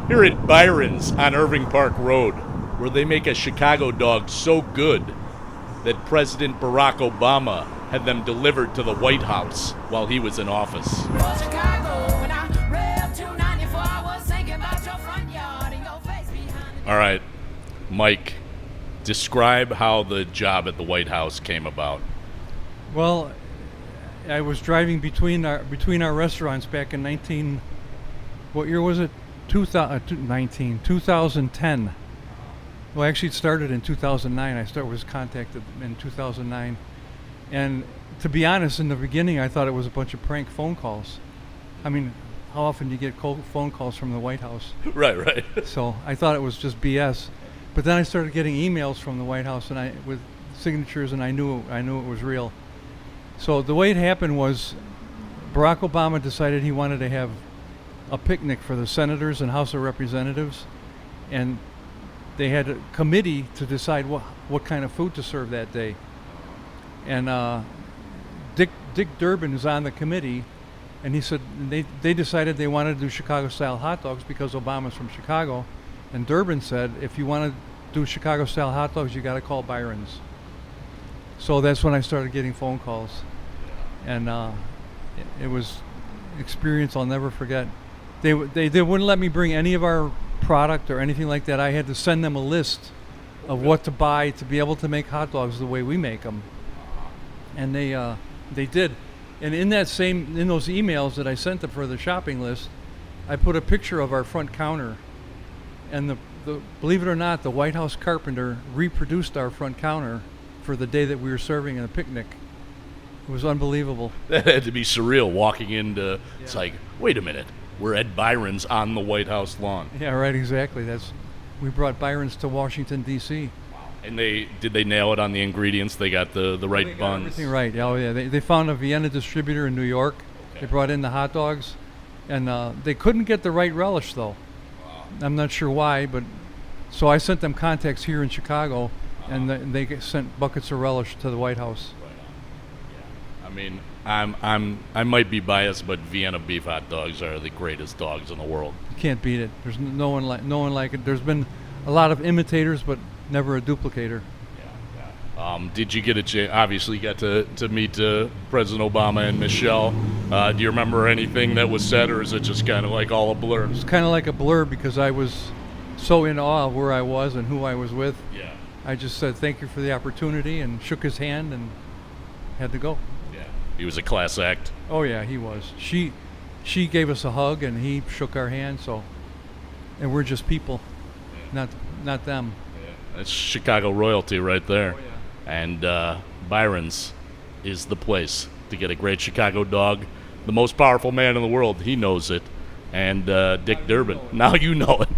Here at Byron's on Irving Park Road, where they make a Chicago dog so good that President Barack Obama had them delivered to the White House while he was in office. All right, Mike, describe how the job at the White House came about. Well, I was driving between our restaurants back in what year was it? 2010. Well, actually, it started in 2009. I was contacted in 2009, and to be honest, in the beginning, I thought it was a bunch of prank phone calls. I mean, how often do you get phone calls from the White House? Right. So I thought it was just BS, but then I started getting emails from the White House, and with signatures, and I knew it was real. So the way it happened was, Barack Obama decided he wanted to have a picnic for the senators and House of Representatives, and they had a committee to decide what kind of food to serve that day. And Dick Durbin is on the committee, and he said they decided they wanted to do Chicago-style hot dogs because Obama's from Chicago, and Durbin said, if you want to do Chicago-style hot dogs, you got to call Byron's. So that's when I started getting phone calls, and it was an experience I'll never forget. They wouldn't let me bring any of our product or anything like that. I had to send them a list of what to buy to be able to make hot dogs the way we make them, and they did. And in those emails that I sent them for the shopping list, I put a picture of our front counter, and the believe it or not, the White House carpenter reproduced our front counter for the day that we were serving a picnic. It was unbelievable. That had to be surreal, walking into, It's like, wait a minute, we're at Byron's on the White House lawn. Yeah, right, exactly. We brought Byron's to Washington, D.C. And did they nail it on the ingredients? They got the right They got buns? everything right. Oh, yeah. They found a Vienna distributor in New York. Okay. They brought in the hot dogs, and they couldn't get the right relish, though. Wow. I'm not sure why, but so I sent them contacts here in Chicago, and they sent buckets of relish to the White House. Right on. Yeah. I mean, I might be biased, but Vienna beef hot dogs are the greatest dogs in the world. You can't beat it. There's no one like it. There's been a lot of imitators, but never a duplicator. Yeah. Did you get a chance? Obviously, you got to meet President Obama and Michelle. Do you remember anything that was said, or is it just kind of like all a blur? It's kind of like a blur because I was so in awe of where I was and who I was with. Yeah. I just said thank you for the opportunity and shook his hand and had to go. Yeah. He was a class act. Oh yeah, he was. She gave us a hug and he shook our hand. So, and we're just people, not them. Yeah. That's Chicago royalty right there. Oh, yeah. And Byron's is the place to get a great Chicago dog. The most powerful man in the world, he knows it. And Dick Durbin. Now you know it.